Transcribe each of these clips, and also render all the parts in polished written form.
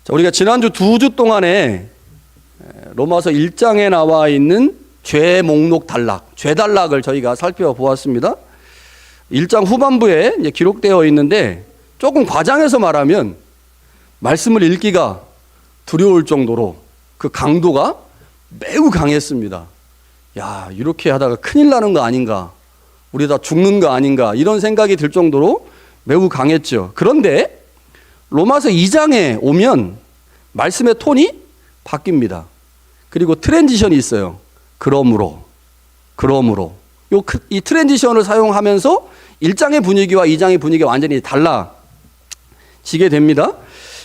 자, 우리가 지난주 2주 동안에 로마서 1장에 나와 있는 죄 목록 단락, 죄 단락을 저희가 살펴보았습니다. 1장 후반부에 이제 기록되어 있는데 조금 과장해서 말하면 말씀을 읽기가 두려울 정도로 그 강도가 매우 강했습니다. 야, 이렇게 하다가 큰일 나는 거 아닌가, 우리 다 죽는 거 아닌가, 이런 생각이 들 정도로 매우 강했죠. 그런데 로마서 2장에 오면 말씀의 톤이 바뀝니다. 그리고 트랜지션이 있어요. 그러므로 이 트랜지션을 사용하면서 1장의 분위기와 2장의 분위기가 완전히 달라지게 됩니다.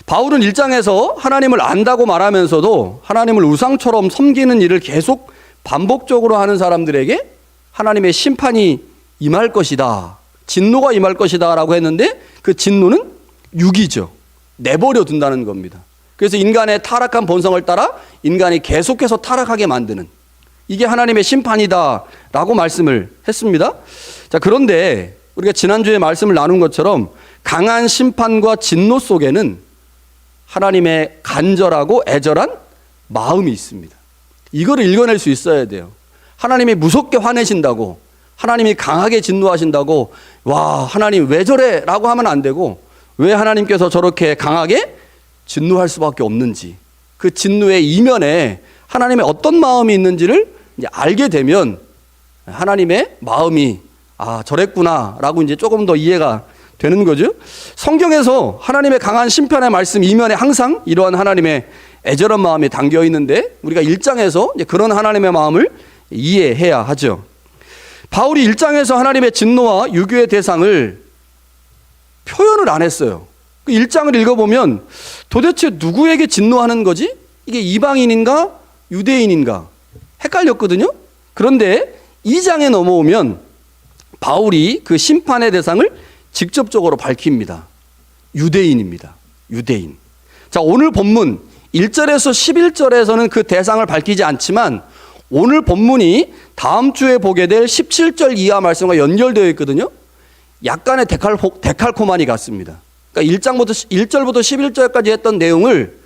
바울은 1장에서 하나님을 안다고 말하면서도 하나님을 우상처럼 섬기는 일을 계속 반복적으로 하는 사람들에게 하나님의 심판이 임할 것이다, 진노가 임할 것이다 라고 했는데, 그 진노는 육이죠. 내버려 둔다는 겁니다. 그래서 인간의 타락한 본성을 따라 인간이 계속해서 타락하게 만드는, 이게 하나님의 심판이다 라고 말씀을 했습니다. 자, 그런데 우리가 지난주에 말씀을 나눈 것처럼 강한 심판과 진노 속에는 하나님의 간절하고 애절한 마음이 있습니다. 이거를 읽어낼 수 있어야 돼요. 하나님이 무섭게 화내신다고, 하나님이 강하게 진노하신다고, 와, 하나님 왜 저래? 라고 하면 안 되고, 왜 하나님께서 저렇게 강하게 진노할 수밖에 없는지, 그 진노의 이면에 하나님의 어떤 마음이 있는지를 이제 알게 되면 하나님의 마음이 저랬구나 라고 이제 조금 더 이해가 되는 거죠. 성경에서 하나님의 강한 심판의 말씀 이면에 항상 이러한 하나님의 애절한 마음이 담겨 있는데, 우리가 1장에서 이제 그런 하나님의 마음을 이해해야 하죠. 바울이 1장에서 하나님의 진노와 유교의 대상을 표현을 안 했어요. 그 1장을 읽어보면 도대체 누구에게 진노하는 거지? 이게 이방인인가 유대인인가 헷갈렸거든요. 그런데 2장에 넘어오면 바울이 그 심판의 대상을 직접적으로 밝힙니다. 유대인입니다. 유대인. 자, 오늘 본문 1절에서 11절에서는 그 대상을 밝히지 않지만 오늘 본문이 다음 주에 보게 될 17절 이하 말씀과 연결되어 있거든요. 약간의 데칼코마니 같습니다. 그러니까 1절부터 11절까지 했던 내용을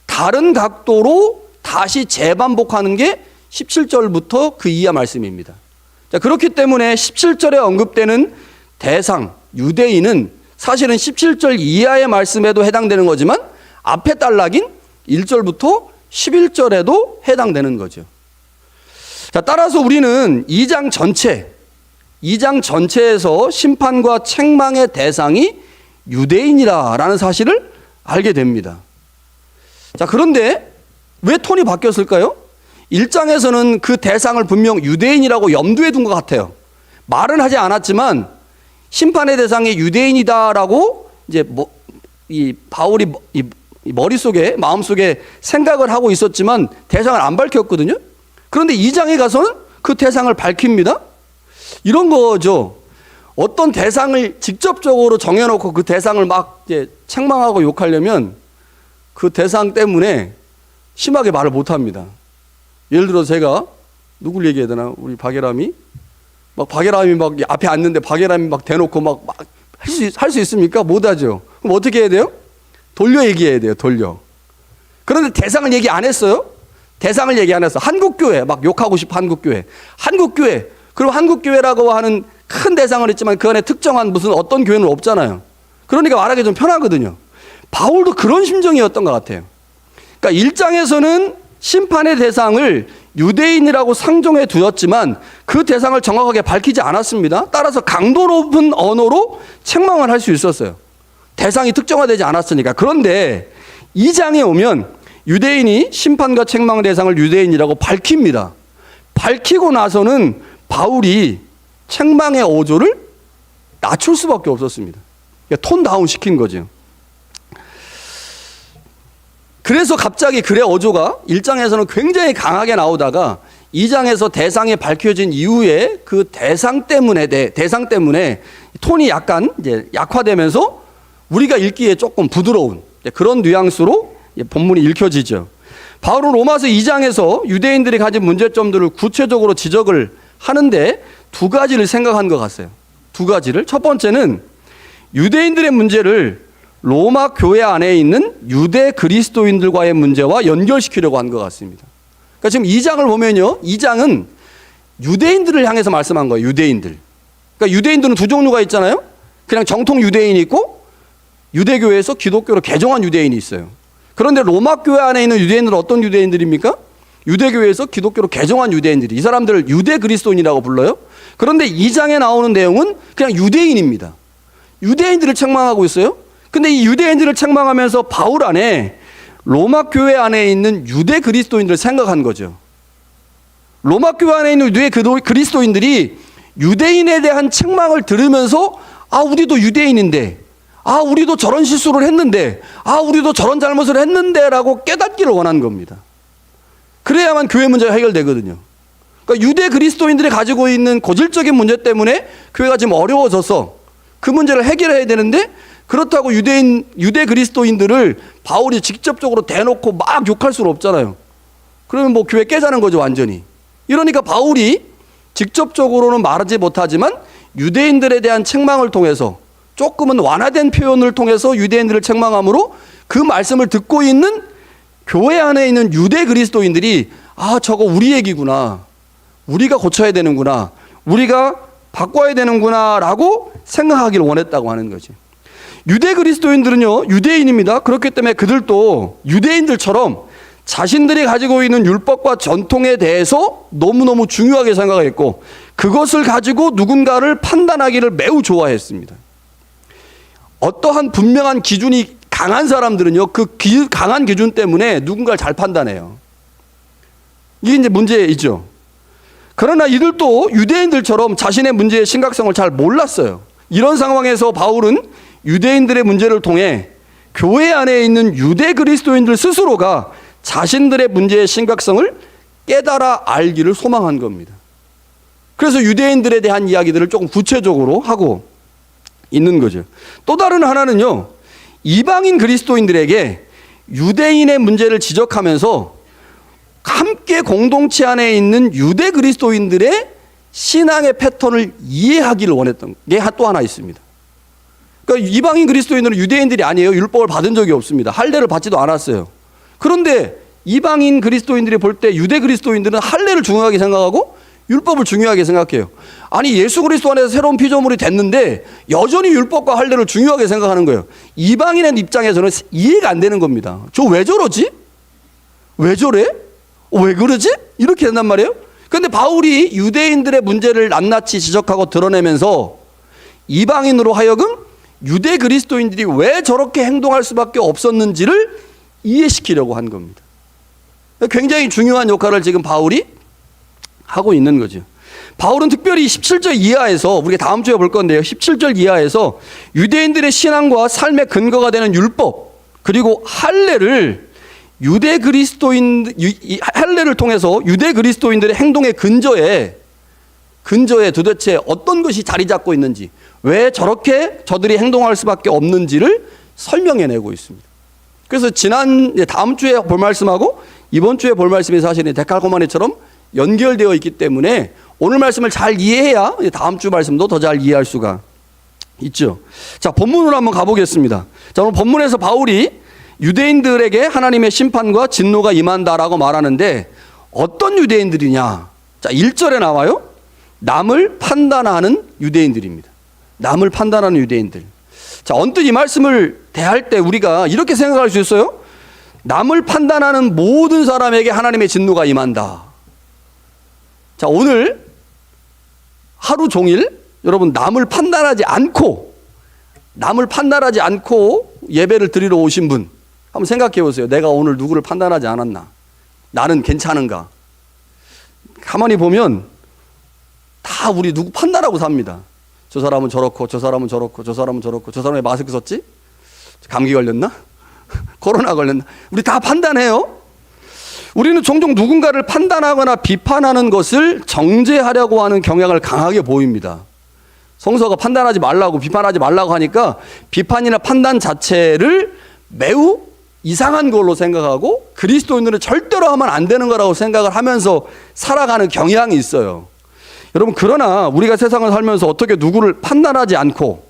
다른 각도로 다시 재반복하는 게 17절부터 그 이하 말씀입니다. 자, 그렇기 때문에 17절에 언급되는 대상, 유대인은 사실은 17절 이하의 말씀에도 해당되는 거지만 앞에 단락인 1절부터 11절에도 해당되는 거죠. 자, 따라서 우리는 2장 전체에서 심판과 책망의 대상이 유대인이라는 사실을 알게 됩니다. 자, 그런데 왜 톤이 바뀌었을까요? 1장에서는 그 대상을 분명 유대인이라고 염두에 둔 것 같아요. 말은 하지 않았지만 심판의 대상이 유대인이다라고 이제 이 바울이 머릿속에, 마음속에 생각을 하고 있었지만 대상을 안 밝혔거든요. 그런데 2장에 가서는 그 대상을 밝힙니다. 이런 거죠. 어떤 대상을 직접적으로 정해놓고 그 대상을 막 이제 책망하고 욕하려면 그 대상 때문에 심하게 말을 못합니다. 예를 들어 제가 누굴 얘기해야 되나? 우리 박예람이 막 앞에 앉는데 박예람이 막 대놓고 막 할 수 있습니까? 못하죠. 그럼 어떻게 해야 돼요? 돌려 얘기해야 돼요. 돌려. 그런데 대상을 얘기 안 했어요. 대상을 얘기 안 했어. 한국교회 막 욕하고 싶어. 한국교회. 그리고 한국교회라고 하는 큰 대상을 했지만 그 안에 특정한 무슨 어떤 교회는 없잖아요. 그러니까 말하기 좀 편하거든요. 바울도 그런 심정이었던 것 같아요. 그러니까 1장에서는 심판의 대상을 유대인이라고 상정해 두었지만 그 대상을 정확하게 밝히지 않았습니다. 따라서 강도 높은 언어로 책망을 할 수 있었어요. 대상이 특정화되지 않았으니까. 그런데 2장에 오면 유대인이 심판과 책망 대상을 유대인이라고 밝힙니다. 밝히고 나서는 바울이 책망의 어조를 낮출 수밖에 없었습니다. 그러니까 톤 다운 시킨 거죠. 그래서 갑자기 글의 어조가 1장에서는 굉장히 강하게 나오다가 2장에서 대상이 밝혀진 이후에 그 대상 때문에 톤이 약간 이제 약화되면서 우리가 읽기에 조금 부드러운 그런 뉘앙스로 본문이 읽혀지죠. 바울은 로마서 2장에서 유대인들이 가진 문제점들을 구체적으로 지적을 하는데 두 가지를 생각한 것 같아요. 두 가지를. 첫 번째는 유대인들의 문제를 로마 교회 안에 있는 유대 그리스도인들과의 문제와 연결시키려고 한 것 같습니다. 그러니까 지금 2장을 보면요, 2장은 유대인들을 향해서 말씀한 거예요. 유대인들. 그러니까 유대인들은 두 종류가 있잖아요. 그냥 정통 유대인이 있고 유대교회에서 기독교로 개종한 유대인이 있어요. 그런데 로마 교회 안에 있는 유대인들은 어떤 유대인들입니까? 유대교회에서 기독교로 개종한 유대인들이, 이 사람들을 유대 그리스도인이라고 불러요. 그런데 2장에 나오는 내용은 그냥 유대인입니다. 유대인들을 책망하고 있어요. 근데 이 유대인들을 책망하면서 바울 안에 로마 교회 안에 있는 유대 그리스도인들을 생각한 거죠. 로마 교회 안에 있는 유대 그리스도인들이 유대인에 대한 책망을 들으면서 아, 우리도 유대인인데, 아, 우리도 저런 실수를 했는데, 아, 우리도 저런 잘못을 했는데 라고 깨닫기를 원한 겁니다. 그래야만 교회 문제가 해결되거든요. 그러니까 유대 그리스도인들이 가지고 있는 고질적인 문제 때문에 교회가 지금 어려워져서 그 문제를 해결해야 되는데, 그렇다고 유대 그리스도인들을 바울이 직접적으로 대놓고 막 욕할 수는 없잖아요. 그러면 뭐 교회 깨자는 거죠, 완전히. 이러니까 바울이 직접적으로는 말하지 못하지만 유대인들에 대한 책망을 통해서, 조금은 완화된 표현을 통해서 유대인들을 책망함으로 그 말씀을 듣고 있는 교회 안에 있는 유대 그리스도인들이 아, 저거 우리 얘기구나, 우리가 고쳐야 되는구나, 우리가 바꿔야 되는구나 라고 생각하기를 원했다고 하는 거지. 유대 그리스도인들은요, 유대인입니다. 그렇기 때문에 그들도 유대인들처럼 자신들이 가지고 있는 율법과 전통에 대해서 너무너무 중요하게 생각했고, 그것을 가지고 누군가를 판단하기를 매우 좋아했습니다. 어떠한 분명한 기준이 강한 사람들은요, 그 강한 기준 때문에 누군가를 잘 판단해요. 이게 이제 문제이죠. 그러나 이들도 유대인들처럼 자신의 문제의 심각성을 잘 몰랐어요. 이런 상황에서 바울은 유대인들의 문제를 통해 교회 안에 있는 유대 그리스도인들 스스로가 자신들의 문제의 심각성을 깨달아 알기를 소망한 겁니다. 그래서 유대인들에 대한 이야기들을 조금 구체적으로 하고 있는 거죠. 또 다른 하나는요, 이방인 그리스도인들에게 유대인의 문제를 지적하면서 함께 공동체 안에 있는 유대 그리스도인들의 신앙의 패턴을 이해하기를 원했던 게 또 하나 있습니다. 그러니까 이방인 그리스도인들은 유대인들이 아니에요. 율법을 받은 적이 없습니다. 할례를 받지도 않았어요. 그런데 이방인 그리스도인들이 볼 때 유대 그리스도인들은 할례를 중요하게 생각하고 율법을 중요하게 생각해요. 아니, 예수 그리스도 안에서 새로운 피조물이 됐는데 여전히 율법과 할례를 중요하게 생각하는 거예요. 이방인의 입장에서는 이해가 안 되는 겁니다. 저 왜 저러지? 왜 저래? 왜 그러지? 이렇게 된단 말이에요. 그런데 바울이 유대인들의 문제를 낱낱이 지적하고 드러내면서 이방인으로 하여금 유대 그리스도인들이 왜 저렇게 행동할 수밖에 없었는지를 이해시키려고 한 겁니다. 굉장히 중요한 역할을 지금 바울이 하고 있는 거죠. 바울은 특별히 17절 이하에서, 우리가 다음 주에 볼 건데요, 17절 이하에서 유대인들의 신앙과 삶의 근거가 되는 율법, 그리고 할례를 할례를 통해서 유대 그리스도인들의 행동의 근저에 도대체 어떤 것이 자리 잡고 있는지, 왜 저렇게 저들이 행동할 수밖에 없는지를 설명해내고 있습니다. 그래서 다음 주에 볼 말씀하고 이번 주에 볼 말씀이 사실은 데칼코마니처럼 연결되어 있기 때문에 오늘 말씀을 잘 이해해야 다음 주 말씀도 더 잘 이해할 수가 있죠. 자, 본문으로 한번 가보겠습니다. 자, 오늘 본문에서 바울이 유대인들에게 하나님의 심판과 진노가 임한다라고 말하는데 어떤 유대인들이냐? 자, 1절에 나와요. 남을 판단하는 유대인들입니다. 남을 판단하는 유대인들. 자, 언뜻 이 말씀을 대할 때 우리가 이렇게 생각할 수 있어요. 남을 판단하는 모든 사람에게 하나님의 진노가 임한다. 자, 오늘 하루 종일 여러분 남을 판단하지 않고 예배를 드리러 오신 분 한번 생각해 보세요. 내가 오늘 누구를 판단하지 않았나? 나는 괜찮은가? 가만히 보면 다 우리 누구 판단하고 삽니다. 저 사람은 저렇고, 저 사람은 저렇고, 저 사람은 저렇고, 저 사람이 마스크 썼지? 감기 걸렸나? 코로나 걸렸나? 우리 다 판단해요. 우리는 종종 누군가를 판단하거나 비판하는 것을 정죄하려고 하는 경향을 강하게 보입니다. 성서가 판단하지 말라고, 비판하지 말라고 하니까 비판이나 판단 자체를 매우 이상한 걸로 생각하고 그리스도인들은 절대로 하면 안 되는 거라고 생각을 하면서 살아가는 경향이 있어요. 여러분, 그러나 우리가 세상을 살면서 어떻게 누구를 판단하지 않고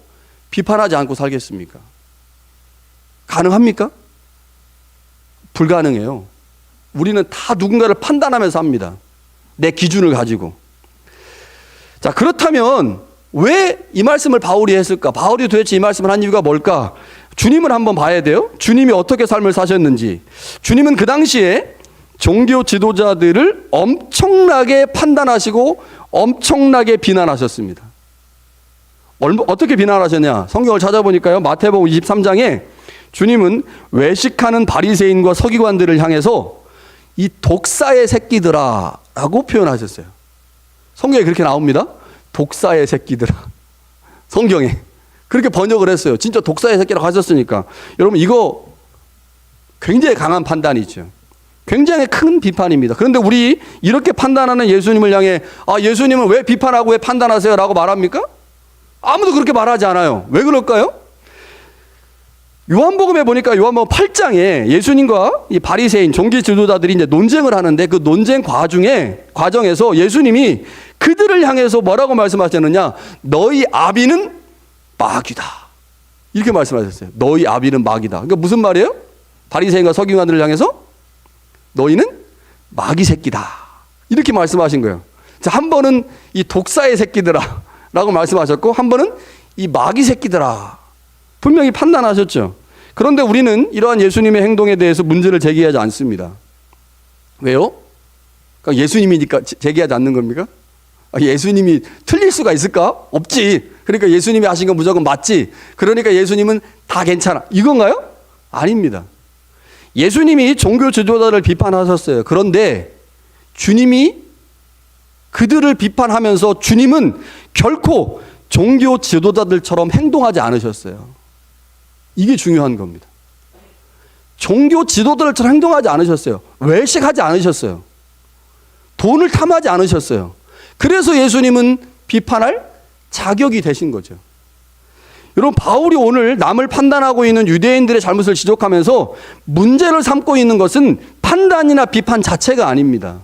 비판하지 않고 살겠습니까? 가능합니까? 불가능해요. 우리는 다 누군가를 판단하면서 합니다. 내 기준을 가지고. 자, 그렇다면 왜 이 말씀을 바울이 했을까? 바울이 도대체 이 말씀을 한 이유가 뭘까? 주님을 한번 봐야 돼요. 주님이 어떻게 삶을 사셨는지. 주님은 그 당시에 종교 지도자들을 엄청나게 판단하시고 엄청나게 비난하셨습니다. 어떻게 비난하셨냐? 성경을 찾아보니까요. 마태복음 23장에 주님은 외식하는 바리새인과 서기관들을 향해서 이 독사의 새끼들아 라고 표현하셨어요. 성경에 그렇게 나옵니다. 독사의 새끼들아. 성경에 그렇게 번역을 했어요. 진짜 독사의 새끼라고 하셨으니까. 여러분, 이거 굉장히 강한 판단이죠. 굉장히 큰 비판입니다. 그런데 우리 이렇게 판단하는 예수님을 향해 예수님은 왜 비판하고 왜 판단하세요? 라고 말합니까? 아무도 그렇게 말하지 않아요. 왜 그럴까요? 요한복음에 보니까 요한복음 8장에 예수님과 이 바리새인 종교 지도자들이 이제 논쟁을 하는데 그 논쟁 과정에서 예수님이 그들을 향해서 뭐라고 말씀하셨느냐? 너희 아비는 마귀다. 이렇게 말씀하셨어요. 너희 아비는 마귀다. 그러니까 무슨 말이에요? 바리새인과 서기관들을 향해서 너희는 마귀 새끼다. 이렇게 말씀하신 거예요. 자, 한 번은 이 독사의 새끼들아 라고 말씀하셨고, 한 번은 이 마귀 새끼들아. 분명히 판단하셨죠. 그런데 우리는 이러한 예수님의 행동에 대해서 문제를 제기하지 않습니다. 왜요? 그러니까 예수님이니까 제기하지 않는 겁니까? 예수님이 틀릴 수가 있을까? 없지. 그러니까 예수님이 하신 건 무조건 맞지. 그러니까 예수님은 다 괜찮아. 이건가요? 아닙니다. 예수님이 종교 지도자를 비판하셨어요. 그런데 주님이 그들을 비판하면서 주님은 결코 종교 지도자들처럼 행동하지 않으셨어요. 이게 중요한 겁니다. 종교 지도자들처럼 행동하지 않으셨어요. 외식하지 않으셨어요. 돈을 탐하지 않으셨어요. 그래서 예수님은 비판할 자격이 되신 거죠. 여러분, 바울이 오늘 남을 판단하고 있는 유대인들의 잘못을 지적하면서 문제를 삼고 있는 것은 판단이나 비판 자체가 아닙니다.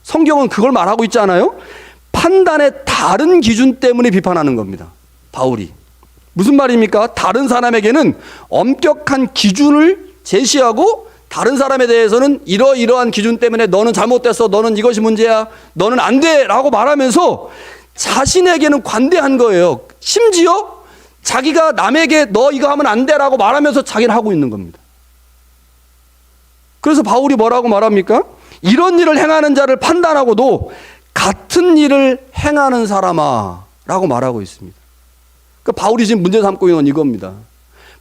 성경은 그걸 말하고 있지 않아요? 판단의 다른 기준 때문에 비판하는 겁니다. 바울이. 무슨 말입니까? 다른 사람에게는 엄격한 기준을 제시하고 다른 사람에 대해서는 이러이러한 기준 때문에 너는 잘못됐어, 너는 이것이 문제야, 너는 안 돼 라고 말하면서 자신에게는 관대한 거예요. 심지어 자기가 남에게 너 이거 하면 안 돼 라고 말하면서 자기는 하고 있는 겁니다. 그래서 바울이 뭐라고 말합니까? 이런 일을 행하는 자를 판단하고도 같은 일을 행하는 사람아 라고 말하고 있습니다. 그러니까 바울이 지금 문제 삼고 있는 건 이겁니다.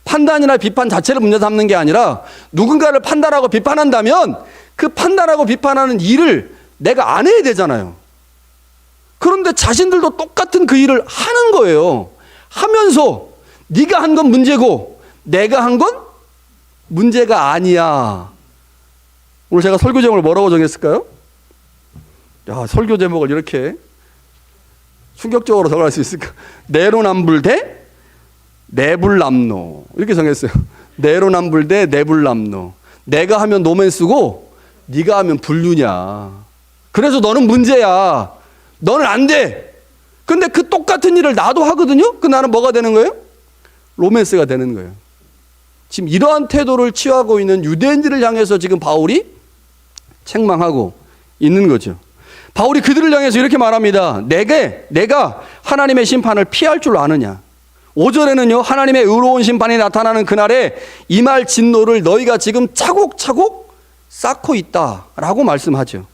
판단이나 비판 자체를 문제 삼는 게 아니라 누군가를 판단하고 비판한다면 그 판단하고 비판하는 일을 내가 안 해야 되잖아요. 그런데 자신들도 똑같은 그 일을 하는 거예요. 하면서 네가 한 건 문제고 내가 한 건 문제가 아니야. 오늘 제가 설교 제목을 뭐라고 정했을까요? 야, 설교 제목을 이렇게 충격적으로 정할 수 있을까? 내로남불 대 내불남노. 이렇게 정했어요. 내로남불 대 내불남노. 내가 하면 노맨스고 네가 하면 불륜이야. 그래서 너는 문제야. 너는 안 돼. 근데 그 똑같은 일을 나도 하거든요. 그 나는 뭐가 되는 거예요? 로맨스가 되는 거예요. 지금 이러한 태도를 취하고 있는 유대인들을 향해서 지금 바울이 책망하고 있는 거죠. 바울이 그들을 향해서 이렇게 말합니다. 내가 하나님의 심판을 피할 줄 아느냐. 5절에는요, 하나님의 의로운 심판이 나타나는 그날에 임할 진노를 너희가 지금 차곡차곡 쌓고 있다라고 말씀하죠.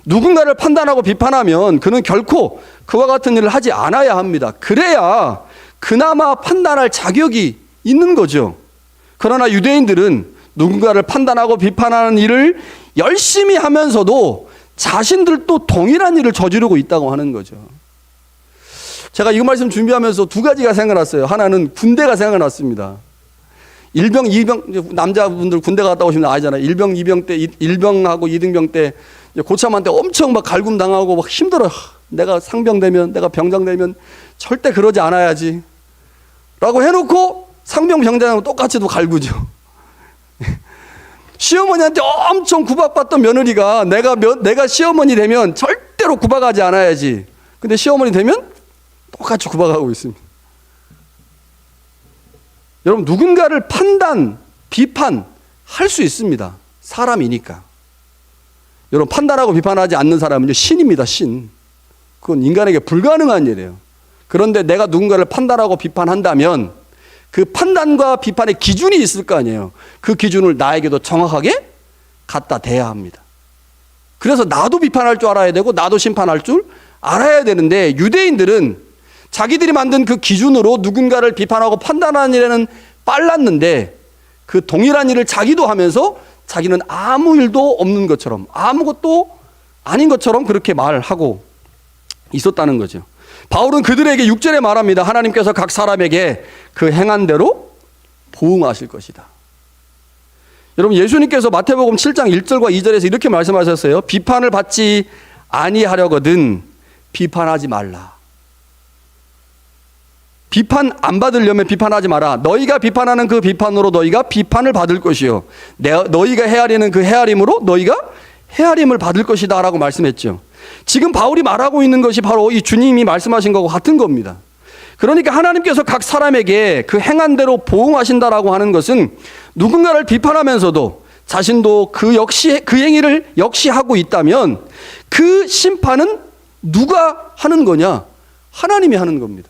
누군가를 판단하고 비판하면 그는 결코 그와 같은 일을 하지 않아야 합니다. 그래야 그나마 판단할 자격이 있는 거죠. 그러나 유대인들은 누군가를 판단하고 비판하는 일을 열심히 하면서도 자신들도 동일한 일을 저지르고 있다고 하는 거죠. 제가 이 말씀 준비하면서 두 가지가 생각났어요. 하나는 군대가 생각났습니다. 일병, 이병, 남자분들 군대 갔다 오시면 아시잖아요. 일병, 이병 때, 일병하고 이등병 때 고참한테 엄청 막 갈굼 당하고 막 힘들어. 내가 상병 되면, 내가 병장 되면 절대 그러지 않아야지. 라고 해놓고 상병 병장하고 똑같이 또 갈구죠. 시어머니한테 엄청 구박받던 며느리가 내가 시어머니 되면 절대로 구박하지 않아야지. 근데 시어머니 되면 똑같이 구박하고 있습니다. 여러분, 누군가를 비판할 수 있습니다. 사람이니까. 여러분, 판단하고 비판하지 않는 사람은요, 신입니다, 신. 그건 인간에게 불가능한 일이에요. 그런데 내가 누군가를 판단하고 비판한다면 그 판단과 비판의 기준이 있을 거 아니에요. 그 기준을 나에게도 정확하게 갖다 대야 합니다. 그래서 나도 비판할 줄 알아야 되고 나도 심판할 줄 알아야 되는데, 유대인들은 자기들이 만든 그 기준으로 누군가를 비판하고 판단하는 일에는 빨랐는데 그 동일한 일을 자기도 하면서 자기는 아무 일도 없는 것처럼, 아무것도 아닌 것처럼 그렇게 말하고 있었다는 거죠. 바울은 그들에게 6절에 말합니다. 하나님께서 각 사람에게 그 행한 대로 보응하실 것이다. 여러분, 예수님께서 마태복음 7장 1절과 2절에서 이렇게 말씀하셨어요. 비판을 받지 아니하려거든 비판하지 말라. 비판 안 받으려면 비판하지 마라. 너희가 비판하는 그 비판으로 너희가 비판을 받을 것이요, 너희가 헤아리는 그 헤아림으로 너희가 헤아림을 받을 것이다 라고 말씀했죠. 지금 바울이 말하고 있는 것이 바로 이 주님이 말씀하신 것과 같은 겁니다. 그러니까 하나님께서 각 사람에게 그 행한 대로 보응하신다라고 하는 것은 누군가를 비판하면서도 자신도 그 행위를 역시 하고 있다면 그 심판은 누가 하는 거냐? 하나님이 하는 겁니다.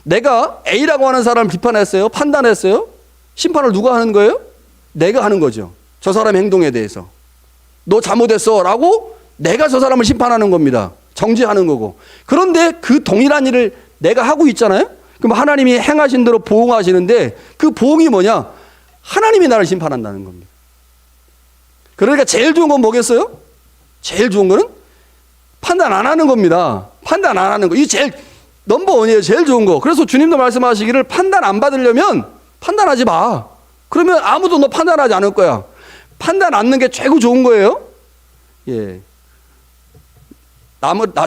내가 A라고 하는 사람을 비판했어요. 판단했어요. 심판을 누가 하는 거예요? 내가 하는 거죠. 저 사람의 행동에 대해서. 너 잘못했어 라고 내가 저 사람을 심판하는 겁니다. 정죄하는 거고. 그런데 그 동일한 일을 내가 하고 있잖아요. 그럼 하나님이 행하신 대로 보응하시는데 그 보응이 뭐냐? 하나님이 나를 심판한다는 겁니다. 그러니까 제일 좋은 건 뭐겠어요? 제일 좋은 거는 판단 안 하는 겁니다. 판단 안 하는 거. 이게 제일 넘버원이에요. 제일 좋은 거. 그래서 주님도 말씀하시기를 판단 안 받으려면 판단하지 마. 그러면 아무도 너 판단하지 않을 거야. 판단 않는 게 최고 좋은 거예요. 예.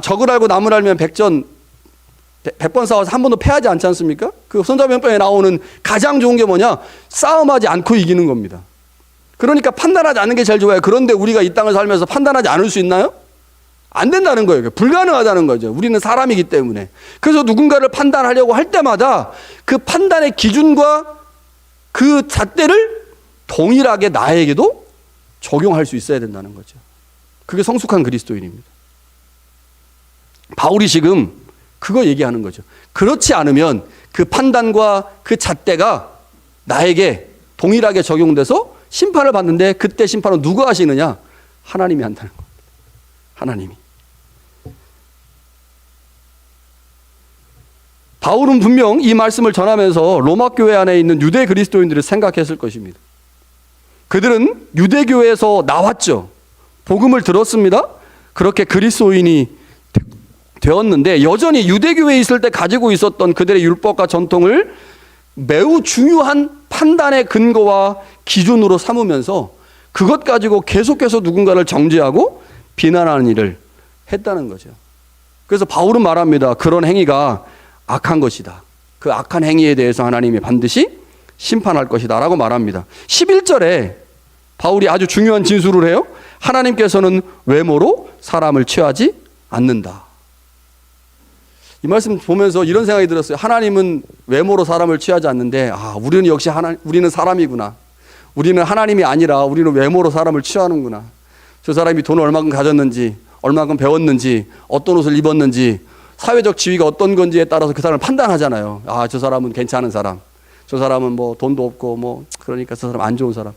적을 알고 남을 알면 100번 싸워서 한 번도 패하지 않지 않습니까? 그 손자병법에 나오는 가장 좋은 게 뭐냐? 싸움하지 않고 이기는 겁니다. 그러니까 판단하지 않는 게 제일 좋아요. 그런데 우리가 이 땅을 살면서 판단하지 않을 수 있나요? 안 된다는 거예요. 불가능하다는 거죠. 우리는 사람이기 때문에. 그래서 누군가를 판단하려고 할 때마다 그 판단의 기준과 그 잣대를 동일하게 나에게도 적용할 수 있어야 된다는 거죠. 그게 성숙한 그리스도인입니다. 바울이 지금 그거 얘기하는 거죠. 그렇지 않으면 그 판단과 그 잣대가 나에게 동일하게 적용돼서 심판을 받는데, 그때 심판은 누가 하시느냐? 하나님이 한다는 겁니다. 하나님이. 바울은 분명 이 말씀을 전하면서 로마 교회 안에 있는 유대 그리스도인들을 생각했을 것입니다. 그들은 유대 교회에서 나왔죠. 복음을 들었습니다. 그렇게 그리스도인이 되었는데 여전히 유대 교회에 있을 때 가지고 있었던 그들의 율법과 전통을 매우 중요한 판단의 근거와 기준으로 삼으면서 그것 가지고 계속해서 누군가를 정죄하고 비난하는 일을 했다는 거죠. 그래서 바울은 말합니다. 그런 행위가 악한 것이다. 그 악한 행위에 대해서 하나님이 반드시 심판할 것이다 라고 말합니다. 11절에 바울이 아주 중요한 진술을 해요. 하나님께서는 외모로 사람을 취하지 않는다. 이 말씀 보면서 이런 생각이 들었어요. 하나님은 외모로 사람을 취하지 않는데, 우리는 역시 우리는 사람이구나. 우리는 하나님이 아니라 우리는 외모로 사람을 취하는구나. 저 사람이 돈을 얼마큼 가졌는지, 얼마큼 배웠는지, 어떤 옷을 입었는지, 사회적 지위가 어떤 건지에 따라서 그 사람을 판단하잖아요. 저 사람은 괜찮은 사람. 저 사람은 뭐 돈도 없고 그러니까 저 사람 안 좋은 사람.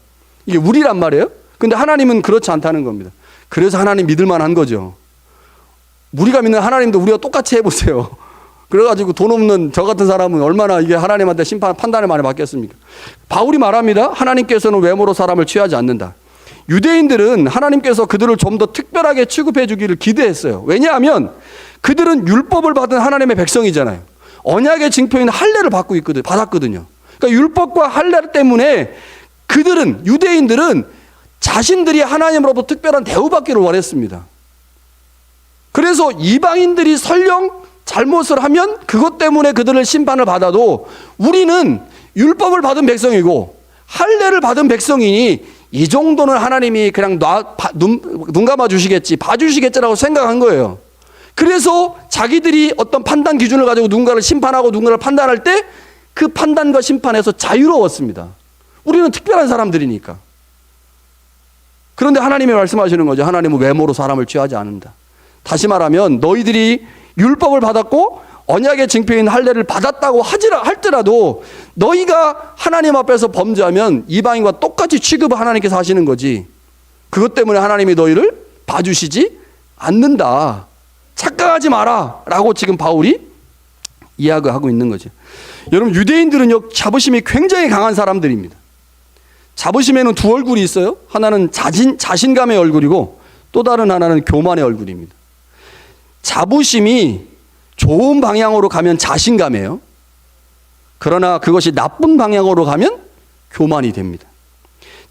이게 우리란 말이에요. 근데 하나님은 그렇지 않다는 겁니다. 그래서 하나님 믿을 만한 거죠. 우리가 믿는 하나님도 우리가 똑같이 해보세요. 그래가지고 돈 없는 저 같은 사람은 얼마나 이게 하나님한테 판단을 많이 받겠습니까? 바울이 말합니다. 하나님께서는 외모로 사람을 취하지 않는다. 유대인들은 하나님께서 그들을 좀 더 특별하게 취급해 주기를 기대했어요. 왜냐하면 그들은 율법을 받은 하나님의 백성이잖아요. 언약의 징표인 할례를 받았거든요. 그러니까 율법과 할례 때문에 유대인들은 자신들이 하나님으로부터 특별한 대우받기를 원했습니다. 그래서 이방인들이 설령 잘못을 하면 그것 때문에 그들을 심판을 받아도 우리는 율법을 받은 백성이고 할례를 받은 백성이니 이 정도는 하나님이 그냥 눈 감아 주시겠지, 봐주시겠지라고 생각한 거예요. 그래서 자기들이 어떤 판단 기준을 가지고 누군가를 심판하고 누군가를 판단할 때 그 판단과 심판에서 자유로웠습니다. 우리는 특별한 사람들이니까. 그런데 하나님이 말씀하시는 거죠. 하나님은 외모로 사람을 취하지 않는다. 다시 말하면 너희들이 율법을 받았고 언약의 징표인 할례를 받았다고 할지라도 너희가 하나님 앞에서 범죄하면 이방인과 똑같이 취급을 하나님께서 하시는 거지. 그것 때문에 하나님이 너희를 봐주시지 않는다. 착각하지 마라 라고 지금 바울이 이야기하고 있는 거죠. 여러분, 유대인들은요, 자부심이 굉장히 강한 사람들입니다. 자부심에는 두 얼굴이 있어요. 하나는 자신감의 얼굴이고 또 다른 하나는 교만의 얼굴입니다. 자부심이 좋은 방향으로 가면 자신감이에요. 그러나 그것이 나쁜 방향으로 가면 교만이 됩니다.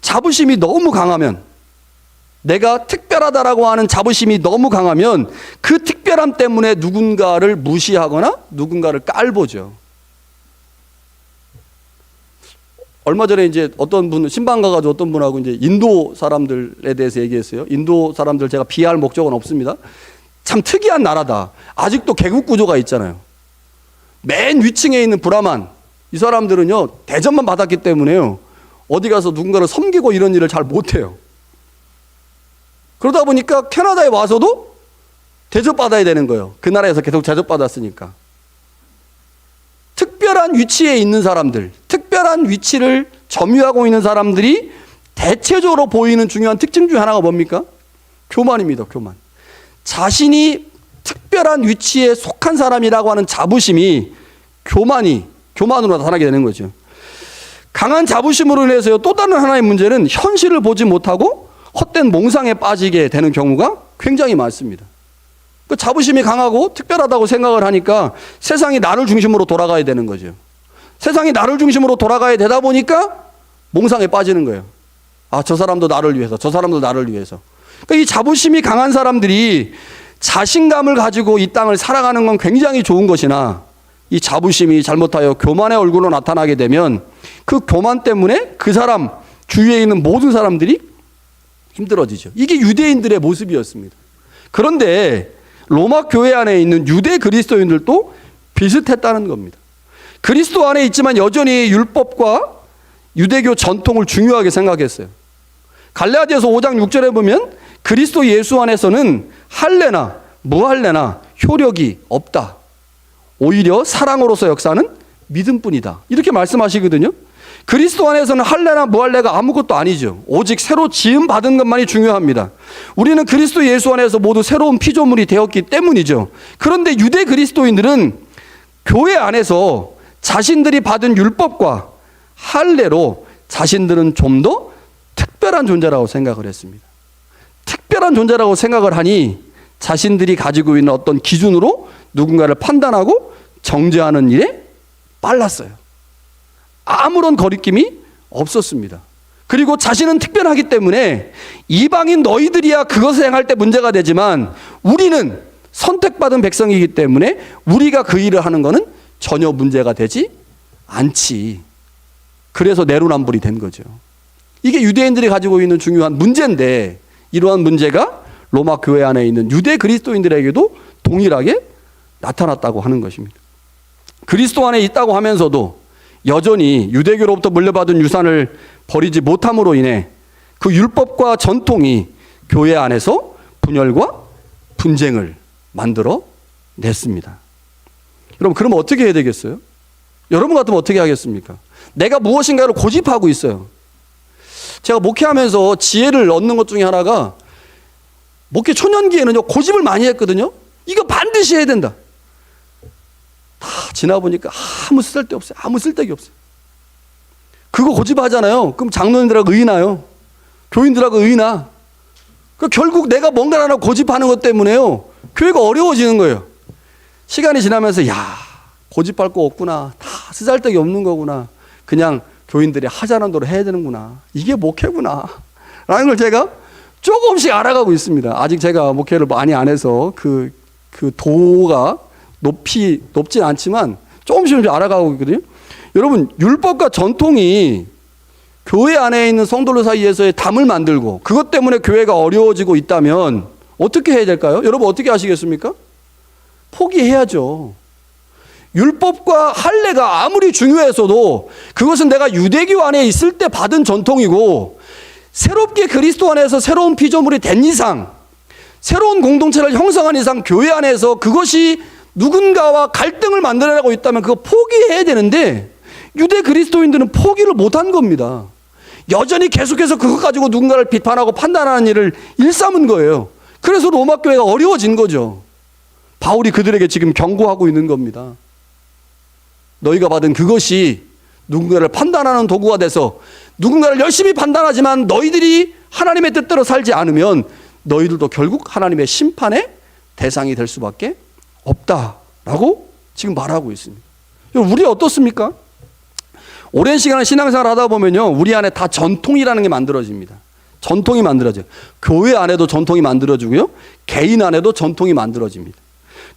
자부심이 너무 강하면, 내가 특별하다라고 하는 자부심이 너무 강하면 그 특별함 때문에 누군가를 무시하거나 누군가를 깔보죠. 얼마 전에 이제 어떤 분, 신방 가가지고 어떤 분하고 이제 인도 사람들에 대해서 얘기했어요. 인도 사람들 제가 비하할 목적은 없습니다. 참 특이한 나라다. 아직도 계급 구조가 있잖아요. 맨 위층에 있는 브라만, 이 사람들은요, 대접만 받았기 때문에요, 어디 가서 누군가를 섬기고 이런 일을 잘 못해요. 그러다 보니까 캐나다에 와서도 대접받아야 되는 거예요. 그 나라에서 계속 대접받았으니까. 특별한 위치에 있는 사람들, 특별한 위치를 점유하고 있는 사람들이 대체적으로 보이는 중요한 특징 중에 하나가 뭡니까? 교만입니다. 교만. 자신이 특별한 위치에 속한 사람이라고 하는 자부심이 교만으로 나타나게 되는 거죠. 강한 자부심으로 인해서 또 다른 하나의 문제는 현실을 보지 못하고 헛된 몽상에 빠지게 되는 경우가 굉장히 많습니다. 그 자부심이 강하고 특별하다고 생각을 하니까 세상이 나를 중심으로 돌아가야 되는 거죠. 세상이 나를 중심으로 돌아가야 되다 보니까 몽상에 빠지는 거예요. 아, 저 사람도 나를 위해서, 저 사람도 나를 위해서. 그러니까 이 자부심이 강한 사람들이 자신감을 가지고 이 땅을 살아가는 건 굉장히 좋은 것이나, 이 자부심이 잘못하여 교만의 얼굴로 나타나게 되면 그 교만 때문에 그 사람 주위에 있는 모든 사람들이 힘들어지죠. 이게 유대인들의 모습이었습니다. 그런데 로마 교회 안에 있는 유대 그리스도인들도 비슷했다는 겁니다. 그리스도 안에 있지만 여전히 율법과 유대교 전통을 중요하게 생각했어요. 갈라디아서 5장 6절에 보면 그리스도 예수 안에서는 할례나 무할례나 효력이 없다. 오히려 사랑으로서 역사는 믿음뿐이다. 이렇게 말씀하시거든요. 그리스도 안에서는 할례나 무할례가 아무것도 아니죠. 오직 새로 지음 받은 것만이 중요합니다. 우리는 그리스도 예수 안에서 모두 새로운 피조물이 되었기 때문이죠. 그런데 유대 그리스도인들은 교회 안에서 자신들이 받은 율법과 할례로 자신들은 좀 더 특별한 존재라고 생각을 했습니다. 특별한 존재라고 생각을 하니 자신들이 가지고 있는 어떤 기준으로 누군가를 판단하고 정죄하는 일에 빨랐어요. 아무런 거리낌이 없었습니다. 그리고 자신은 특별하기 때문에 이방인 너희들이야 그것을 행할 때 문제가 되지만 우리는 선택받은 백성이기 때문에 우리가 그 일을 하는 것은 전혀 문제가 되지 않지. 그래서 내로남불이 된 거죠. 이게 유대인들이 가지고 있는 중요한 문제인데, 이러한 문제가 로마 교회 안에 있는 유대 그리스도인들에게도 동일하게 나타났다고 하는 것입니다. 그리스도 안에 있다고 하면서도 여전히 유대교로부터 물려받은 유산을 버리지 못함으로 인해 그 율법과 전통이 교회 안에서 분열과 분쟁을 만들어 냈습니다. 여러분, 그럼 어떻게 해야 되겠어요? 여러분 같으면 어떻게 하겠습니까? 내가 무엇인가를 고집하고 있어요. 제가 목회하면서 지혜를 얻는 것 중에 하나가, 목회 초년기에는요, 고집을 많이 했거든요. 이거 반드시 해야 된다. 다 지나보니까 아무 쓸데없어요. 아무 쓸데기 없어요. 그거 고집하잖아요. 그럼 장로님들하고 의나요. 교인들하고 의나. 결국 내가 뭔가 하나 고집하는 것 때문에요, 교회가 어려워지는 거예요. 시간이 지나면서 야, 고집할 거 없구나. 다 쓰잘데기 없는 거구나. 그냥 교인들이 하자는 대로 해야 되는구나. 이게 목회구나. 라는 걸 제가 조금씩 알아가고 있습니다. 아직 제가 목회를 많이 안 해서 그 도가 높진 않지만 조금씩 알아가고 있거든요. 여러분, 율법과 전통이 교회 안에 있는 성도들 사이에서의 담을 만들고 그것 때문에 교회가 어려워지고 있다면 어떻게 해야 될까요? 여러분, 어떻게 하시겠습니까? 포기해야죠. 율법과 할례가 아무리 중요해서도 그것은 내가 유대교 안에 있을 때 받은 전통이고, 새롭게 그리스도 안에서 새로운 피조물이 된 이상, 새로운 공동체를 형성한 이상 교회 안에서 그것이 누군가와 갈등을 만들어내고 있다면 그거 포기해야 되는데, 유대 그리스도인들은 포기를 못한 겁니다. 여전히 계속해서 그것 가지고 누군가를 비판하고 판단하는 일을 일삼은 거예요. 그래서 로마 교회가 어려워진 거죠. 바울이 그들에게 지금 경고하고 있는 겁니다. 너희가 받은 그것이 누군가를 판단하는 도구가 돼서 누군가를 열심히 판단하지만 너희들이 하나님의 뜻대로 살지 않으면 너희들도 결국 하나님의 심판의 대상이 될 수밖에 없다라고 지금 말하고 있습니다. 우리 어떻습니까? 오랜 시간을 신앙생활 하다 보면요, 우리 안에 다 전통이라는 게 만들어집니다. 전통이 만들어져요. 교회 안에도 전통이 만들어지고요, 개인 안에도 전통이 만들어집니다.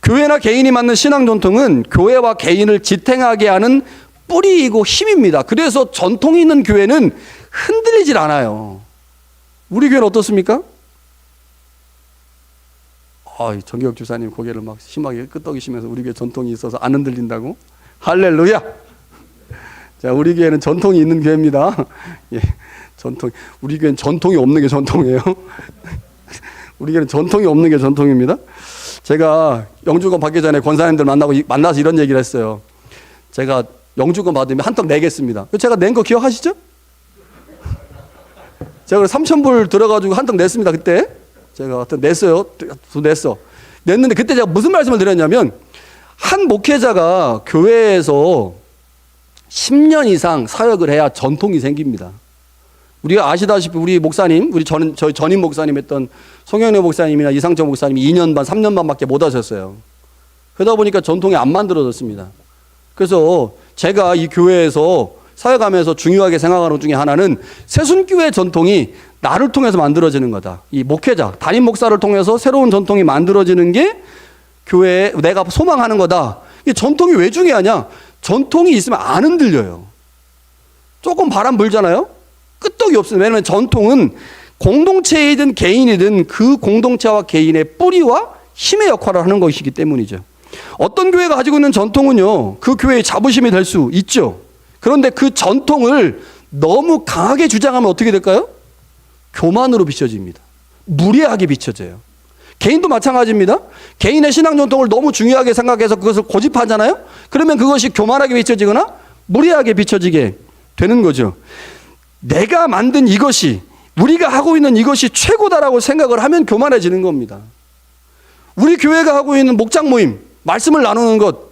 교회나 개인이 만든 신앙 전통은 교회와 개인을 지탱하게 하는 뿌리이고 힘입니다. 그래서 전통이 있는 교회는 흔들리질 않아요. 우리 교회는 어떻습니까? 정기혁 주사님 고개를 막 심하게 끄덕이시면서 우리 교회 전통이 있어서 안 흔들린다고? 할렐루야! 자, 우리 교회는 전통이 있는 교회입니다. 예, 전통. 우리 교회는 전통이 없는 게 전통이에요. 우리 교회는 전통이 없는 게 전통입니다. 제가 영주권 받기 전에 권사님들 만나서 이런 얘기를 했어요. 제가 영주권 받으면 한턱 내겠습니다. 제가 낸 거 기억하시죠? 제가 3,000불 들어가지고 한턱 냈습니다. 그때 제가 냈어요. 냈는데 그때 제가 무슨 말씀을 드렸냐면, 한 목회자가 교회에서 10년 이상 사역을 해야 전통이 생깁니다. 우리가 아시다시피 우리 목사님, 저희 전임 목사님 했던 송영래 목사님이나 이상철 목사님이 2년 반, 3년 반밖에 못 하셨어요. 그러다 보니까 전통이 안 만들어졌습니다. 그래서 제가 이 교회에서 사역하면서 중요하게 생각하는 것 중에 하나는 새순교회 전통이 나를 통해서 만들어지는 거다. 이 목회자, 담임 목사를 통해서 새로운 전통이 만들어지는 게 교회에 내가 소망하는 거다. 이 전통이 왜 중요하냐? 전통이 있으면 안 흔들려요. 조금 바람 불잖아요? 끄떡이 없어요. 왜냐하면 전통은 공동체이든 개인이든 그 공동체와 개인의 뿌리와 힘의 역할을 하는 것이기 때문이죠. 어떤 교회가 가지고 있는 전통은요, 그 교회의 자부심이 될 수 있죠. 그런데 그 전통을 너무 강하게 주장하면 어떻게 될까요? 교만으로 비춰집니다. 무례하게 비춰져요. 개인도 마찬가지입니다. 개인의 신앙 전통을 너무 중요하게 생각해서 그것을 고집하잖아요. 그러면 그것이 교만하게 비춰지거나 무례하게 비춰지게 되는 거죠. 내가 만든 이것이, 우리가 하고 있는 이것이 최고다라고 생각을 하면 교만해지는 겁니다. 우리 교회가 하고 있는 목장 모임, 말씀을 나누는 것,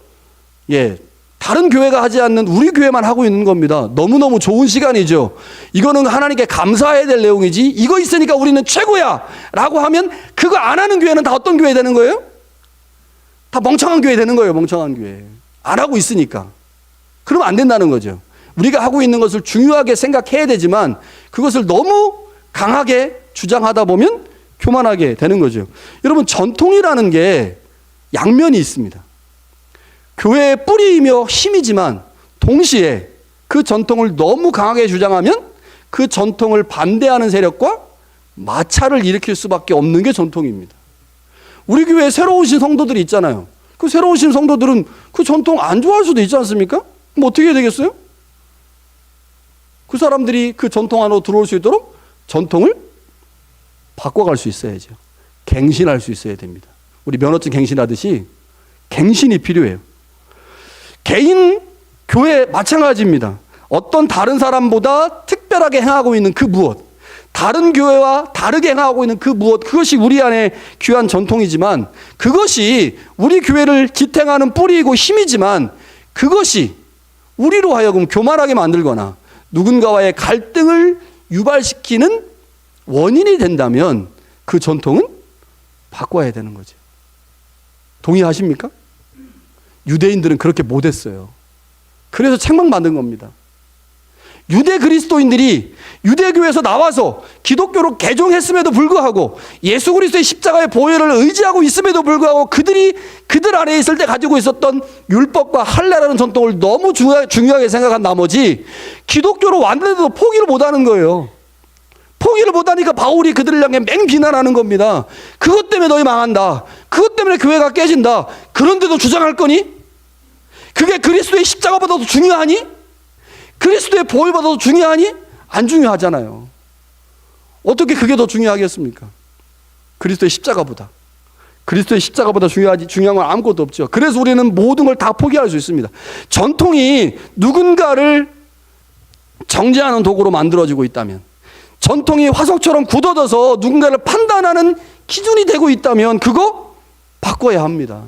다른 교회가 하지 않는 우리 교회만 하고 있는 겁니다. 너무너무 좋은 시간이죠. 이거는 하나님께 감사해야 될 내용이지, 이거 있으니까 우리는 최고야 라고 하면 그거 안 하는 교회는 다 어떤 교회 되는 거예요? 다 멍청한 교회 되는 거예요. 멍청한 교회. 안 하고 있으니까. 그러면 안 된다는 거죠. 우리가 하고 있는 것을 중요하게 생각해야 되지만 그것을 너무 강하게 주장하다 보면 교만하게 되는 거죠. 여러분, 전통이라는 게 양면이 있습니다. 교회의 뿌리이며 힘이지만 동시에 그 전통을 너무 강하게 주장하면 그 전통을 반대하는 세력과 마찰을 일으킬 수밖에 없는 게 전통입니다. 우리 교회에 새로 오신 성도들이 있잖아요. 그 새로 오신 성도들은 그 전통 안 좋아할 수도 있지 않습니까? 그럼 어떻게 해야 되겠어요? 그 사람들이 그 전통 안으로 들어올 수 있도록 전통을 바꿔갈 수 있어야죠. 갱신할 수 있어야 됩니다. 우리 면허증 갱신하듯이 갱신이 필요해요. 개인, 교회 마찬가지입니다. 어떤 다른 사람보다 특별하게 행하고 있는 그 무엇, 다른 교회와 다르게 행하고 있는 그 무엇, 그것이 우리 안에 귀한 전통이지만, 그것이 우리 교회를 지탱하는 뿌리이고 힘이지만, 그것이 우리로 하여금 교만하게 만들거나 누군가와의 갈등을 유발시키는 원인이 된다면 그 전통은 바꿔야 되는 거죠. 동의하십니까? 유대인들은 그렇게 못했어요. 그래서 책망 받은 겁니다. 유대 그리스도인들이 유대교에서 나와서 기독교로 개종했음에도 불구하고 예수 그리스도의 십자가의 보혈을 의지하고 있음에도 불구하고 그들이 그들 안에 있을 때 가지고 있었던 율법과 할례라는 전통을 너무 중요하게 생각한 나머지 기독교로 왔는데도 포기를 못하는 거예요. 포기를 못하니까 바울이 그들을 향해 맹비난하는 겁니다. 그것 때문에 너희 망한다. 그것 때문에 교회가 깨진다. 그런데도 주장할 거니? 그게 그리스도의 십자가보다도 중요하니? 그리스도의 보혈보다도 중요하니? 안 중요하잖아요. 어떻게 그게 더 중요하겠습니까? 그리스도의 십자가보다. 그리스도의 십자가보다 중요한 건 아무것도 없죠. 그래서 우리는 모든 걸 다 포기할 수 있습니다. 전통이 누군가를 정죄하는 도구로 만들어지고 있다면, 전통이 화석처럼 굳어져서 누군가를 판단하는 기준이 되고 있다면 그거 바꿔야 합니다.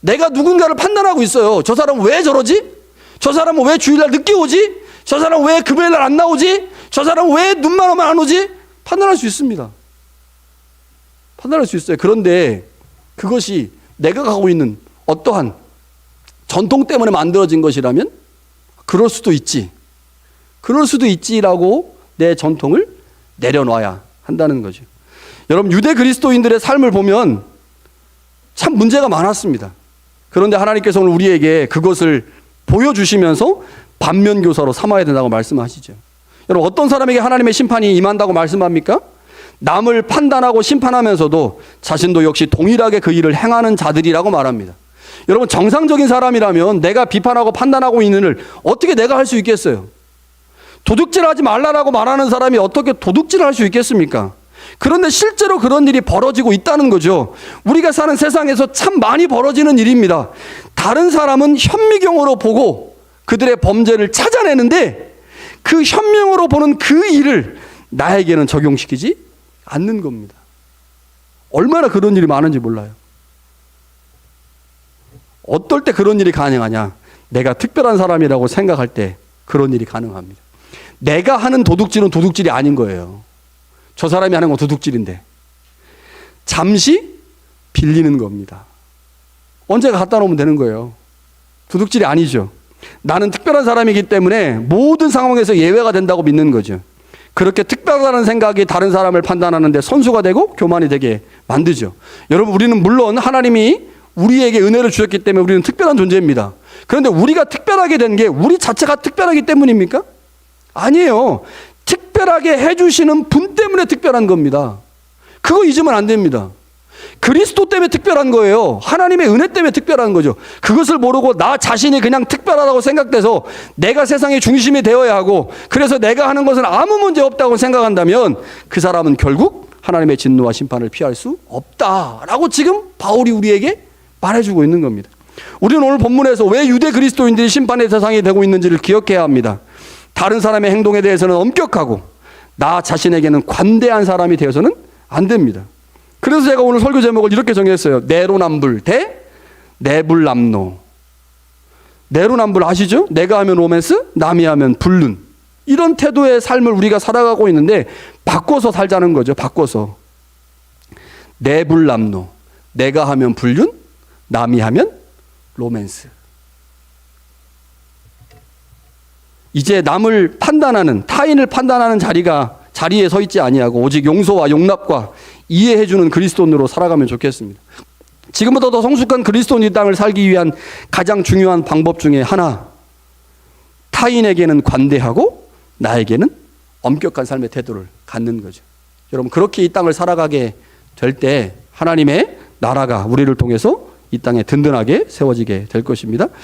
내가 누군가를 판단하고 있어요. 저 사람은 왜 저러지? 저 사람은 왜 주일날 늦게 오지? 저 사람은 왜 금요일날 안 나오지? 저 사람은 왜 눈만 오면 안 오지? 판단할 수 있습니다. 판단할 수 있어요. 그런데 그것이 내가 가고 있는 어떠한 전통 때문에 만들어진 것이라면 그럴 수도 있지. 그럴 수도 있지라고 내 전통을 내려놔야 한다는 거죠. 여러분, 유대 그리스도인들의 삶을 보면 참 문제가 많았습니다. 그런데 하나님께서 오늘 우리에게 그것을 보여주시면서 반면교사로 삼아야 된다고 말씀하시죠. 여러분, 어떤 사람에게 하나님의 심판이 임한다고 말씀합니까? 남을 판단하고 심판하면서도 자신도 역시 동일하게 그 일을 행하는 자들이라고 말합니다. 여러분, 정상적인 사람이라면 내가 비판하고 판단하고 있는 일을 어떻게 내가 할 수 있겠어요? 도둑질하지 말라라고 말하는 사람이 어떻게 도둑질을 할 수 있겠습니까? 그런데 실제로 그런 일이 벌어지고 있다는 거죠. 우리가 사는 세상에서 참 많이 벌어지는 일입니다. 다른 사람은 현미경으로 보고 그들의 범죄를 찾아내는데 그 현명으로 보는 그 일을 나에게는 적용시키지 않는 겁니다. 얼마나 그런 일이 많은지 몰라요. 어떨 때 그런 일이 가능하냐? 내가 특별한 사람이라고 생각할 때 그런 일이 가능합니다. 내가 하는 도둑질은 도둑질이 아닌 거예요. 저 사람이 하는 건 도둑질인데 잠시 빌리는 겁니다. 언제가 갖다 놓으면 되는 거예요. 도둑질이 아니죠. 나는 특별한 사람이기 때문에 모든 상황에서 예외가 된다고 믿는 거죠. 그렇게 특별하다는 생각이 다른 사람을 판단하는데 선수가 되고 교만이 되게 만들죠. 여러분, 우리는 물론 하나님이 우리에게 은혜를 주셨기 때문에 우리는 특별한 존재입니다. 그런데 우리가 특별하게 된 게 우리 자체가 특별하기 때문입니까? 아니에요. 특별하게 해주시는 분 때문에 특별한 겁니다. 그거 잊으면 안 됩니다. 그리스도 때문에 특별한 거예요. 하나님의 은혜 때문에 특별한 거죠. 그것을 모르고 나 자신이 그냥 특별하다고 생각돼서 내가 세상의 중심이 되어야 하고 그래서 내가 하는 것은 아무 문제 없다고 생각한다면 그 사람은 결국 하나님의 진노와 심판을 피할 수 없다라고 지금 바울이 우리에게 말해주고 있는 겁니다. 우리는 오늘 본문에서 왜 유대 그리스도인들이 심판의 대상이 되고 있는지를 기억해야 합니다. 다른 사람의 행동에 대해서는 엄격하고 나 자신에게는 관대한 사람이 되어서는 안 됩니다. 그래서 제가 오늘 설교 제목을 이렇게 정했어요. 내로남불 대 내불남노. 내로남불 아시죠? 내가 하면 로맨스, 남이 하면 불륜. 이런 태도의 삶을 우리가 살아가고 있는데 바꿔서 살자는 거죠. 바꿔서. 내불남노. 내가 하면 불륜, 남이 하면 로맨스. 이제 남을 판단하는, 타인을 판단하는 자리에 서 있지 아니하고 오직 용서와 용납과 이해해주는 그리스도인으로 살아가면 좋겠습니다. 지금보다 더 성숙한 그리스도인 이 땅을 살기 위한 가장 중요한 방법 중에 하나, 타인에게는 관대하고 나에게는 엄격한 삶의 태도를 갖는 거죠. 여러분, 그렇게 이 땅을 살아가게 될 때 하나님의 나라가 우리를 통해서 이 땅에 든든하게 세워지게 될 것입니다.